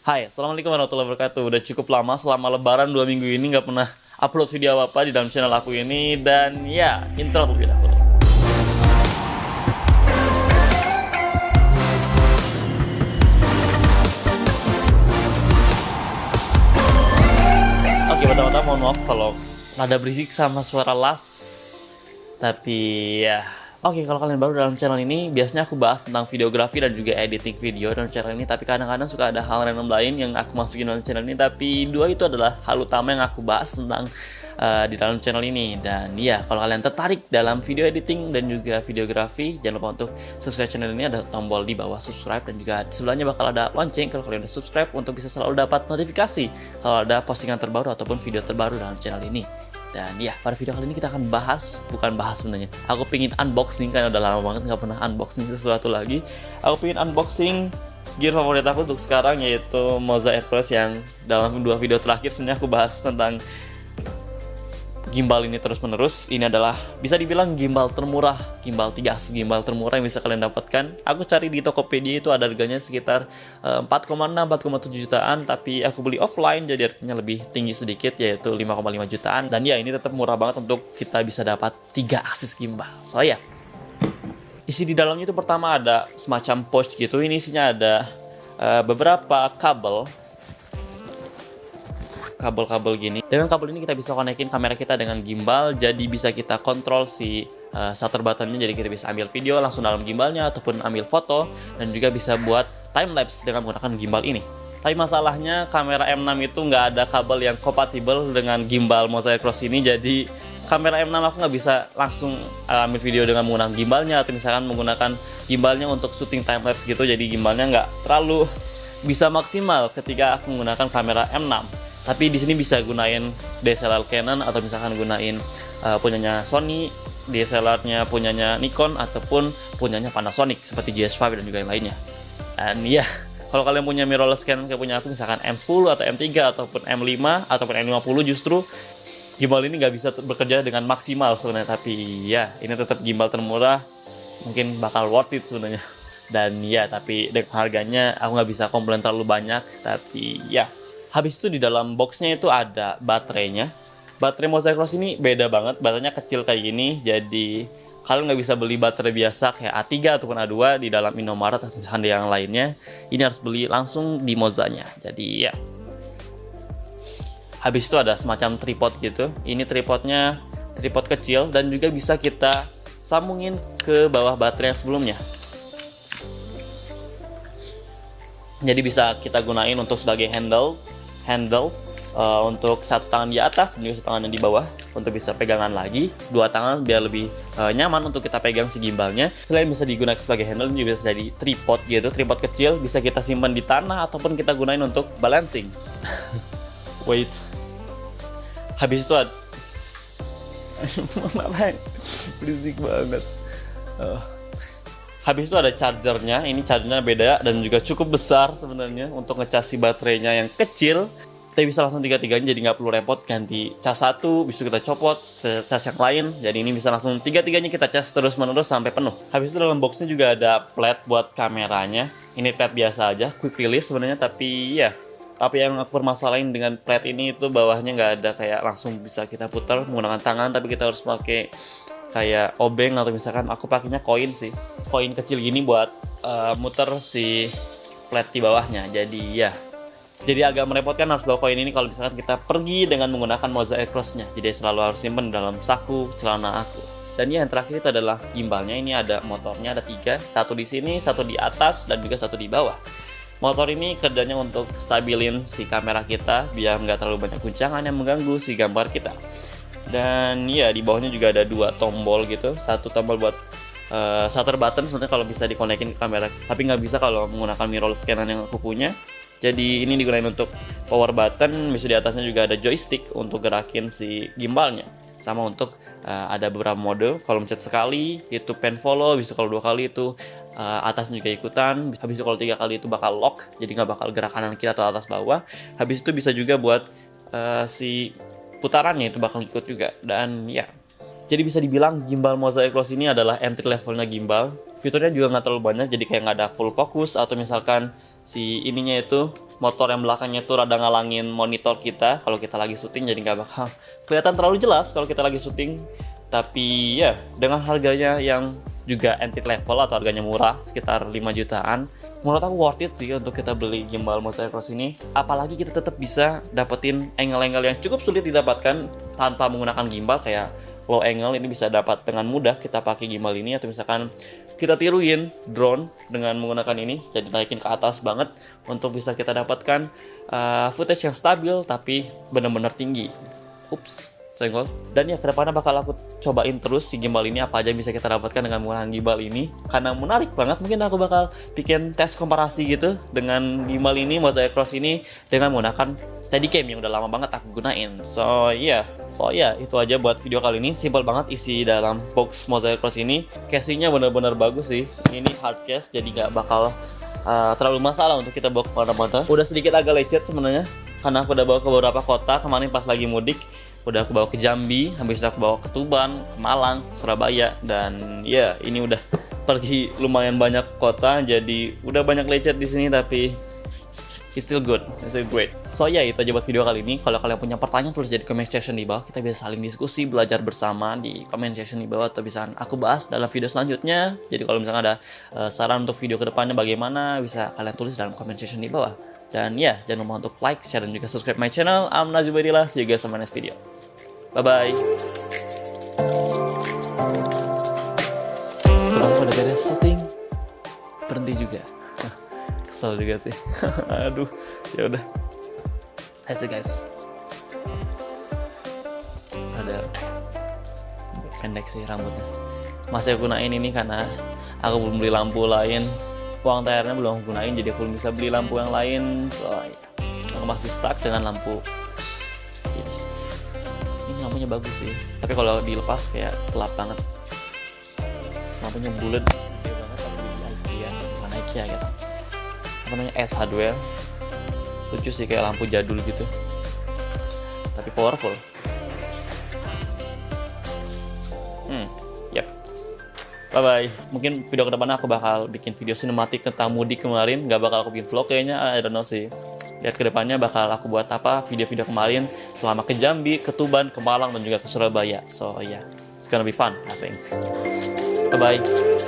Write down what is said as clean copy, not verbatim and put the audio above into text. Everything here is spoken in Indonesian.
Hai, Assalamualaikum warahmatullahi wabarakatuh. Udah cukup lama selama lebaran 2 minggu ini nggak pernah upload video apa-apa di dalam channel aku ini. Dan ya, intro terlebih dahulu. Oke, pertama-tama mohon maaf kalau rada berisik sama suara las. Tapi ya, oke, kalau kalian baru dalam channel ini, biasanya aku bahas tentang videografi dan juga editing video dalam channel ini. Tapi kadang-kadang suka ada hal random lain yang aku masukin dalam channel ini. Tapi dua itu adalah hal utama yang aku bahas tentang di dalam channel ini. Dan ya, kalau kalian tertarik dalam video editing dan juga videografi, jangan lupa untuk subscribe channel ini. Ada tombol di bawah subscribe dan juga sebelahnya bakal ada lonceng kalau kalian udah subscribe untuk bisa selalu dapat notifikasi kalau ada postingan terbaru ataupun video terbaru dalam channel ini. Dan ya, pada video kali ini kita akan bukan bahas sebenarnya. Aku pingin unboxing, kan udah lama banget nggak pernah unboxing sesuatu lagi. Aku pingin unboxing gear favorit aku untuk sekarang, yaitu Moza Airpress, yang dalam 2 video terakhir sebenarnya aku bahas tentang gimbal ini terus-menerus. Ini adalah bisa dibilang gimbal termurah, gimbal 3 axis gimbal termurah yang bisa kalian dapatkan. Aku cari di Tokopedia itu ada harganya sekitar 4,6-4,7 jutaan, tapi aku beli offline jadi harganya lebih tinggi sedikit, yaitu 5,5 jutaan. Dan ya, ini tetap murah banget untuk kita bisa dapat 3 axis gimbal. So ya, isi di dalamnya itu pertama ada semacam pouch gitu. Ini isinya ada beberapa kabel-kabel gini. Dengan kabel ini kita bisa konekin kamera kita dengan gimbal, jadi bisa kita kontrol si shutter buttonnya, jadi kita bisa ambil video langsung dalam gimbalnya ataupun ambil foto, dan juga bisa buat time lapse dengan menggunakan gimbal ini. Tapi masalahnya kamera M6 itu nggak ada kabel yang kompatibel dengan gimbal Moza Aircross ini, jadi kamera M6 aku nggak bisa langsung ambil video dengan menggunakan gimbalnya, atau misalkan menggunakan gimbalnya untuk syuting time lapse gitu, jadi gimbalnya nggak terlalu bisa maksimal ketika aku menggunakan kamera M6. Tapi di sini bisa gunain DSLR Canon, atau misalkan gunain punyanya Sony, DSLR-nya punyanya Nikon, ataupun punyanya Panasonic seperti GS5 dan juga yang lainnya. Dan ya, kalau kalian punya mirrorless Canon kayak punya aku, misalkan M10 atau M3 ataupun M5 ataupun M50, justru gimbal ini nggak bisa bekerja dengan maksimal sebenarnya. Tapi ya, ini tetap gimbal termurah, mungkin bakal worth it sebenarnya. Dan ya, tapi dengan harganya aku nggak bisa komplain terlalu banyak. Tapi ya, habis itu di dalam boxnya itu ada baterainya. Baterai Moza Aircross ini beda banget, baterainya kecil kayak gini, jadi kalian nggak bisa beli baterai biasa kayak A3 ataupun A2 di dalam Indomaret atau misalnya yang lainnya. Ini harus beli langsung di Mozanya. Jadi ya, habis itu ada semacam tripod gitu. Ini tripodnya tripod kecil dan juga bisa kita sambungin ke bawah baterai yang sebelumnya. Jadi bisa kita gunain untuk sebagai handle untuk satu tangan di atas dan juga satu tangan yang di bawah untuk bisa pegangan lagi. 2 tangan biar lebih nyaman untuk kita pegang si gimbalnya. Selain bisa digunakan sebagai handle, juga bisa jadi tripod gitu. Tripod kecil bisa kita simpan di tanah ataupun kita gunain untuk balancing. Wait. Habis itu ada berisik banget. Habis itu ada chargernya. Ini chargernya beda dan juga cukup besar sebenarnya untuk ngecas si baterainya yang kecil. Kita bisa langsung tiga-tiganya, jadi nggak perlu repot ganti cas satu, bisa kita copot cas yang lain. Jadi ini bisa langsung tiga-tiganya kita cas terus-menerus sampai penuh. Habis itu dalam boxnya juga ada plat buat kameranya. Ini plat biasa aja, quick release sebenarnya, tapi ya, tapi yang aku permasalahin dengan plat ini itu bawahnya nggak ada kayak langsung bisa kita putar menggunakan tangan, tapi kita harus pakai kayak obeng, atau misalkan aku pakainya koin kecil gini buat muter si plat di bawahnya. Jadi agak merepotkan harus bawa koin ini kalau misalkan kita pergi dengan menggunakan Moza Aircross-nya. Jadi selalu harus simpen dalam saku celana aku. Dan yang terakhir itu adalah gimbalnya. Ini ada motornya, ada 3, satu di sini, satu di atas, dan juga satu di bawah. Motor ini kerjanya untuk stabilin si kamera kita biar nggak terlalu banyak guncangan yang mengganggu si gambar kita. Dan ya, di bawahnya juga ada 2 tombol gitu. Satu tombol buat shutter button sebenarnya kalau bisa dikonekin ke kamera, tapi nggak bisa kalau menggunakan mirrorless Canon yang aku punya. Jadi ini digunakan untuk power button. Bisa di atasnya juga ada joystick untuk gerakin si gimbalnya. Sama untuk ada beberapa mode. Kalau mencet sekali itu pen follow, bisa kalau 2 kali itu atasnya juga ikutan. Habis itu kalau 3 kali itu bakal lock, jadi nggak bakal gerak kanan kiri atau atas bawah. Habis itu bisa juga buat si putarannya itu bakal ikut juga. Dan ya, jadi bisa dibilang gimbal Moza Aircross ini adalah entry levelnya gimbal. Fiturnya juga nggak terlalu banyak, jadi kayak nggak ada full focus, atau misalkan si ininya itu motor yang belakangnya tuh rada ngalangin monitor kita kalau kita lagi syuting, jadi nggak bakal kelihatan terlalu jelas kalau kita lagi syuting. Tapi ya, dengan harganya yang juga entry level atau harganya murah, sekitar 5 jutaan, menurut aku worth it sih untuk kita beli gimbal Moza Cross ini. Apalagi kita tetap bisa dapetin angle-angle yang cukup sulit didapatkan tanpa menggunakan gimbal, kayak low angle ini bisa dapat dengan mudah kita pakai gimbal ini, atau misalkan kita tiruin drone dengan menggunakan ini, jadi naikin ke atas banget untuk bisa kita dapatkan footage yang stabil tapi benar-benar tinggi. Ups, senggol. Dan ya, kedepannya bakal aku cobain terus si gimbal ini, apa aja yang bisa kita dapatkan dengan menggunakan gimbal ini, karena menarik banget. Mungkin aku bakal bikin tes komparasi gitu dengan gimbal ini, Moza Cross ini, dengan menggunakan Steadicam yang udah lama banget aku gunain. So yeah, itu aja buat video kali ini. Simple banget isi dalam box Moza Cross ini. Casingnya benar-benar bagus sih. Ini hard case, jadi nggak bakal terlalu masalah untuk kita bawa kemana-mana. Udah sedikit agak lecet sebenarnya, karena aku udah bawa ke beberapa kota kemarin pas lagi mudik. Udah aku bawa ke Jambi, habis itu aku bawa ke Tuban, ke Malang, Surabaya, dan ya ini udah pergi lumayan banyak kota, jadi udah banyak lecet di sini, tapi it's still good, it's still great. So ya, itu aja buat video kali ini. Kalau kalian punya pertanyaan, tulis di comment section di bawah. Kita bisa saling diskusi, belajar bersama di comment section di bawah, atau bisa aku bahas dalam video selanjutnya. Jadi kalau misalnya ada saran untuk video kedepannya bagaimana, bisa kalian tulis dalam comment section di bawah. Dan ya, jangan lupa untuk like, share, dan juga subscribe my channel. I'm Nazubadillah, see you guys on my next video. Bye-bye. Terus udah beres syuting, berhenti juga. Kesel juga sih. Aduh, ya udah. That's it guys. Ada pendek sih rambutnya. Masih aku gunain ini karena aku belum beli lampu lain. Uang THR-nya belum aku gunain, jadi aku belum bisa beli lampu yang lain. So ya, aku masih stuck dengan lampu. Lampunya bagus sih, tapi kalau dilepas kayak gelap banget. Lampunya bulat gede banget, tapi di IKEA, bukan IKEA gitu. Apa namanya, S Hardware. Lucu sih, kayak lampu jadul gitu, tapi powerful. Yep. Bye bye. Mungkin video kedepannya aku bakal bikin video sinematik tentang mudik kemarin. Gak bakal aku bikin vlog kayaknya, I don't know sih. Lihat kedepannya bakal aku buat apa video-video kemarin selama ke Jambi, ke Tuban, ke Malang, dan juga ke Surabaya. So yeah, it's gonna be fun, I think. Bye bye.